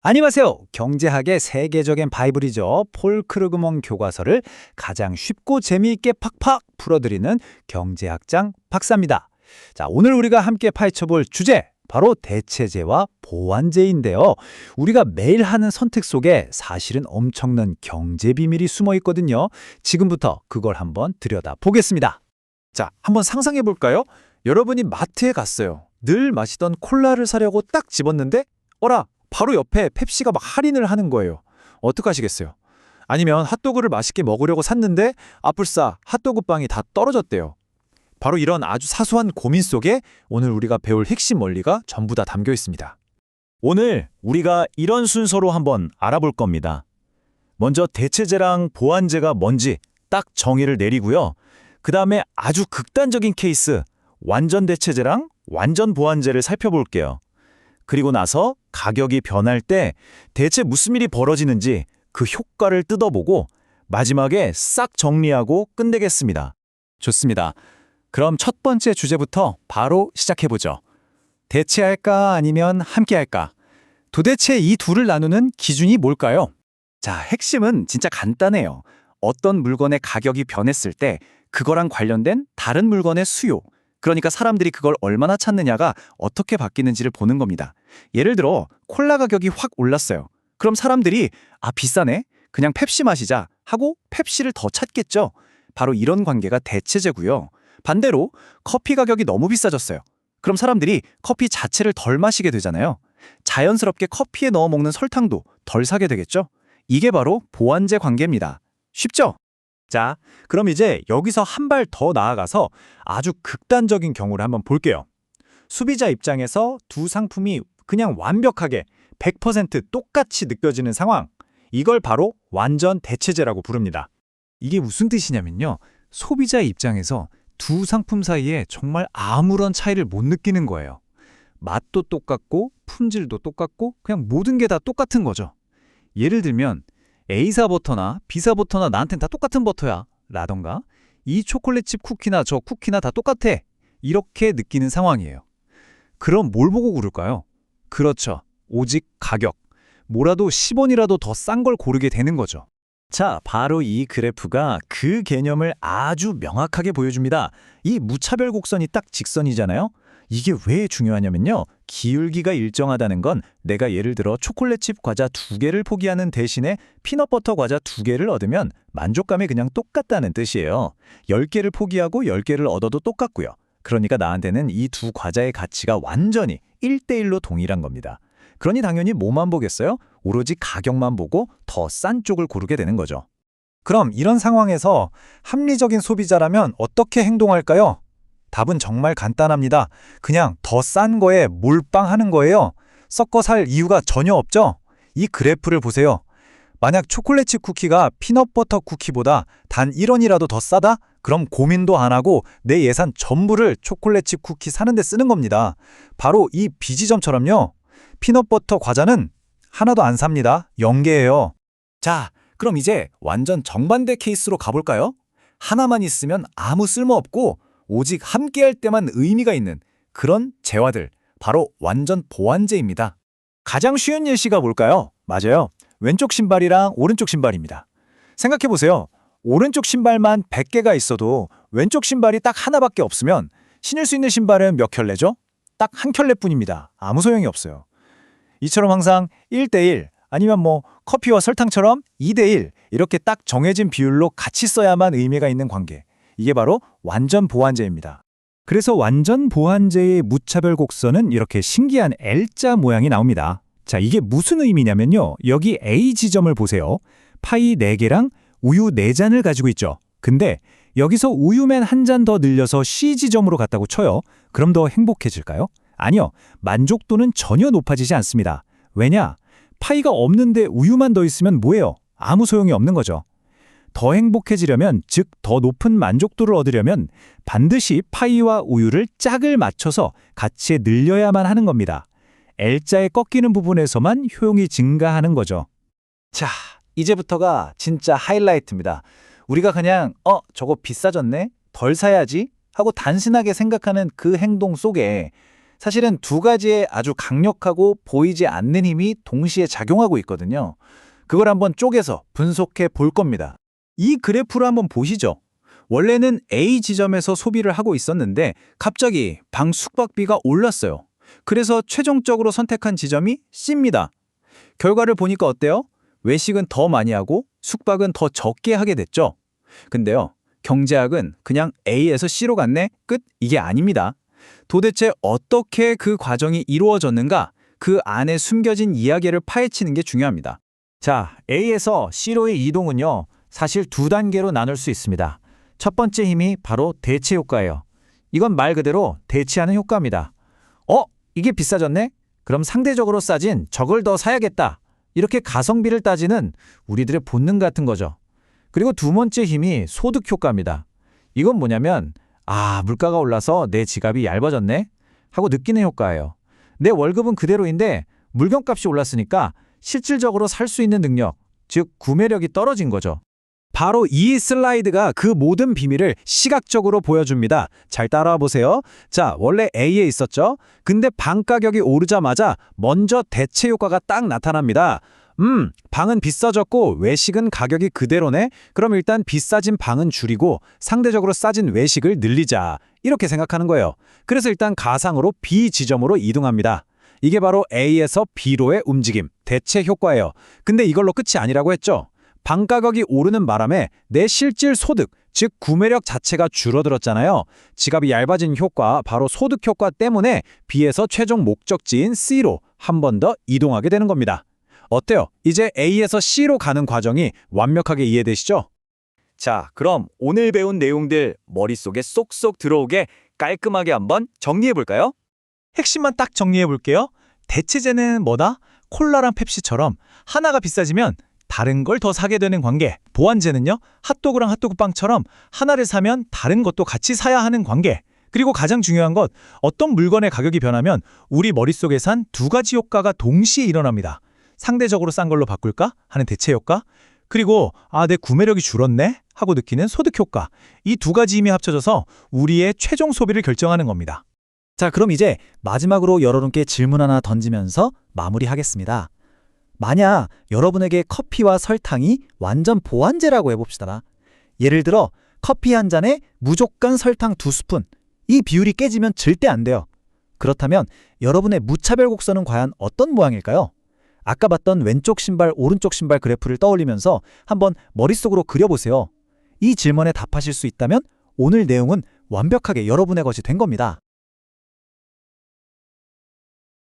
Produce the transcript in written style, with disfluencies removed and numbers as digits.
안녕하세요. 경제학의 세계적인 바이블이죠. 폴 크루그먼 교과서를 가장 쉽고 재미있게 팍팍 풀어드리는 경제학장 박사입니다. 자, 오늘 우리가 함께 파헤쳐볼 주제, 바로 대체제와 보완제인데요. 우리가 매일 하는 선택 속에 사실은 엄청난 경제 비밀이 숨어 있거든요. 지금부터 그걸 한번 들여다보겠습니다. 자, 한번 상상해 볼까요? 여러분이 마트에 갔어요. 늘 마시던 콜라를 사려고 딱 집었는데, 어라, 바로 옆에 펩시가 막 할인을 하는 거예요. 어떡하시겠어요? 아니면 핫도그를 맛있게 먹으려고 샀는데, 아뿔싸 핫도그 빵이 다 떨어졌대요. 바로 이런 아주 사소한 고민 속에 오늘 우리가 배울 핵심 원리가 전부 다 담겨 있습니다. 오늘 우리가 이런 순서로 한번 알아볼 겁니다. 먼저 대체제랑 보완제가 뭔지 딱 정의를 내리고요. 그 다음에 아주 극단적인 케이스, 완전 대체제랑 완전 보완제를 살펴볼게요. 그리고 나서 가격이 변할 때 대체 무슨 일이 벌어지는지 그 효과를 뜯어보고 마지막에 싹 정리하고 끝내겠습니다. 좋습니다. 그럼 첫 번째 주제부터 바로 시작해보죠. 대체할까 아니면 함께할까? 도대체 이 둘을 나누는 기준이 뭘까요? 자, 핵심은 진짜 간단해요. 어떤 물건의 가격이 변했을 때 그거랑 관련된 다른 물건의 수요, 그러니까 사람들이 그걸 얼마나 찾느냐가 어떻게 바뀌는지를 보는 겁니다. 예를 들어 콜라 가격이 확 올랐어요. 그럼 사람들이 비싸네? 그냥 펩시 마시자 하고 펩시를 더 찾겠죠. 바로 이런 관계가 대체제고요. 반대로 커피 가격이 너무 비싸졌어요. 그럼 사람들이 커피 자체를 덜 마시게 되잖아요. 자연스럽게 커피에 넣어 먹는 설탕도 덜 사게 되겠죠. 이게 바로 보완제 관계입니다. 쉽죠? 자, 그럼 이제 여기서 한 발 더 나아가서 아주 극단적인 경우를 한번 볼게요. 소비자 입장에서 두 상품이 그냥 완벽하게 100% 똑같이 느껴지는 상황. 이걸 바로 완전 대체제라고 부릅니다. 이게 무슨 뜻이냐면요. 소비자 입장에서 두 상품 사이에 정말 아무런 차이를 못 느끼는 거예요. 맛도 똑같고 품질도 똑같고 그냥 모든 게 다 똑같은 거죠. 예를 들면 A사 버터나 B사 버터나 나한텐 다 똑같은 버터야 라던가 이 초콜릿칩 쿠키나 저 쿠키나 다 똑같아 이렇게 느끼는 상황이에요. 그럼 뭘 보고 고를까요? 그렇죠. 오직 가격. 뭐라도 10원이라도 더 싼 걸 고르게 되는 거죠. 자, 바로 이 그래프가 그 개념을 아주 명확하게 보여줍니다. 이 무차별 곡선이 딱 직선이잖아요. 이게 왜 중요하냐면요. 기울기가 일정하다는 건 내가 예를 들어 초콜릿칩 과자 2개를 포기하는 대신에 피넛버터 과자 2개를 얻으면 만족감이 그냥 똑같다는 뜻이에요. 10개를 포기하고 10개를 얻어도 똑같고요. 그러니까 나한테는 이 두 과자의 가치가 완전히 1대1로 동일한 겁니다. 그러니 당연히 뭐만 보겠어요? 오로지 가격만 보고 더 싼 쪽을 고르게 되는 거죠. 그럼 이런 상황에서 합리적인 소비자라면 어떻게 행동할까요? 답은 정말 간단합니다. 그냥 더 싼 거에 몰빵하는 거예요. 섞어 살 이유가 전혀 없죠? 이 그래프를 보세요. 만약 초콜릿칩 쿠키가 피넛버터 쿠키보다 단 1원이라도 더 싸다? 그럼 고민도 안 하고 내 예산 전부를 초콜릿칩 쿠키 사는 데 쓰는 겁니다. 바로 이 비지점처럼요. 피넛버터 과자는 하나도 안 삽니다. 0개예요. 자, 그럼 이제 완전 정반대 케이스로 가볼까요? 하나만 있으면 아무 쓸모 없고 오직 함께할 때만 의미가 있는 그런 재화들, 바로 완전 보완제입니다. 가장 쉬운 예시가 뭘까요? 맞아요. 왼쪽 신발이랑 오른쪽 신발입니다. 생각해보세요. 오른쪽 신발만 100개가 있어도 왼쪽 신발이 딱 하나밖에 없으면 신을 수 있는 신발은 몇 켤레죠? 딱 한 켤레뿐입니다. 아무 소용이 없어요. 이처럼 항상 1대1 아니면 커피와 설탕처럼 2대1 이렇게 딱 정해진 비율로 같이 써야만 의미가 있는 관계. 이게 바로 완전 보완제입니다. 그래서 완전 보완제의 무차별 곡선은 이렇게 신기한 L자 모양이 나옵니다. 자, 이게 무슨 의미냐면요. 여기 A 지점을 보세요. 파이 4개랑 우유 4잔을 가지고 있죠. 근데 여기서 우유맨 한 잔 더 늘려서 C 지점으로 갔다고 쳐요. 그럼 더 행복해질까요? 아니요. 만족도는 전혀 높아지지 않습니다. 왜냐? 파이가 없는데 우유만 더 있으면 뭐예요? 아무 소용이 없는 거죠. 더 행복해지려면, 즉 더 높은 만족도를 얻으려면 반드시 파이와 우유를 짝을 맞춰서 같이 늘려야만 하는 겁니다. L자에 꺾이는 부분에서만 효용이 증가하는 거죠. 자, 이제부터가 진짜 하이라이트입니다. 우리가 그냥 저거 비싸졌네? 덜 사야지? 하고 단순하게 생각하는 그 행동 속에 사실은 두 가지의 아주 강력하고 보이지 않는 힘이 동시에 작용하고 있거든요. 그걸 한번 쪼개서 분석해 볼 겁니다. 이 그래프를 한번 보시죠. 원래는 A 지점에서 소비를 하고 있었는데 갑자기 방 숙박비가 올랐어요. 그래서 최종적으로 선택한 지점이 C입니다. 결과를 보니까 어때요? 외식은 더 많이 하고 숙박은 더 적게 하게 됐죠. 근데요, 경제학은 그냥 A에서 C로 갔네? 끝? 이게 아닙니다. 도대체 어떻게 그 과정이 이루어졌는가? 그 안에 숨겨진 이야기를 파헤치는 게 중요합니다. 자, A에서 C로의 이동은요, 사실 두 단계로 나눌 수 있습니다. 첫 번째 힘이 바로 대체 효과예요. 이건 말 그대로 대체하는 효과입니다. 이게 비싸졌네? 그럼 상대적으로 싸진 저걸 더 사야겠다. 이렇게 가성비를 따지는 우리들의 본능 같은 거죠. 그리고 두 번째 힘이 소득 효과입니다. 이건 뭐냐면 물가가 올라서 내 지갑이 얇아졌네? 하고 느끼는 효과예요. 내 월급은 그대로인데 물건값이 올랐으니까 실질적으로 살 수 있는 능력, 즉 구매력이 떨어진 거죠. 바로 이 슬라이드가 그 모든 비밀을 시각적으로 보여줍니다. 잘 따라와 보세요. 자, 원래 A에 있었죠? 근데 방 가격이 오르자마자 먼저 대체 효과가 딱 나타납니다. 방은 비싸졌고 외식은 가격이 그대로네? 그럼 일단 비싸진 방은 줄이고 상대적으로 싸진 외식을 늘리자. 이렇게 생각하는 거예요. 그래서 일단 가상으로 B 지점으로 이동합니다. 이게 바로 A에서 B로의 움직임, 대체 효과예요. 근데 이걸로 끝이 아니라고 했죠? 방 가격이 오르는 바람에 내 실질 소득, 즉 구매력 자체가 줄어들었잖아요. 지갑이 얇아진 효과, 바로 소득 효과 때문에 B에서 최종 목적지인 C로 한 번 더 이동하게 되는 겁니다. 어때요? 이제 A에서 C로 가는 과정이 완벽하게 이해되시죠? 자, 그럼 오늘 배운 내용들 머릿속에 쏙쏙 들어오게 깔끔하게 한번 정리해볼까요? 핵심만 딱 정리해볼게요. 대체제는 뭐다? 콜라랑 펩시처럼 하나가 비싸지면 다른 걸 더 사게 되는 관계. 보완제는요, 핫도그랑 핫도그빵처럼 하나를 사면 다른 것도 같이 사야 하는 관계. 그리고 가장 중요한 것, 어떤 물건의 가격이 변하면 우리 머릿속에 산 두 가지 효과가 동시에 일어납니다. 상대적으로 싼 걸로 바꿀까? 하는 대체 효과. 그리고 내 구매력이 줄었네? 하고 느끼는 소득 효과. 이 두 가지 힘이 합쳐져서 우리의 최종 소비를 결정하는 겁니다. 자, 그럼 이제 마지막으로 여러분께 질문 하나 던지면서 마무리하겠습니다. 만약 여러분에게 커피와 설탕이 완전 보완제라고 해봅시다. 예를 들어 커피 한 잔에 무조건 설탕 2스푼. 이 비율이 깨지면 절대 안 돼요. 그렇다면 여러분의 무차별 곡선은 과연 어떤 모양일까요? 아까 봤던 왼쪽 신발, 오른쪽 신발 그래프를 떠올리면서 한번 머릿속으로 그려보세요. 이 질문에 답하실 수 있다면 오늘 내용은 완벽하게 여러분의 것이 된 겁니다.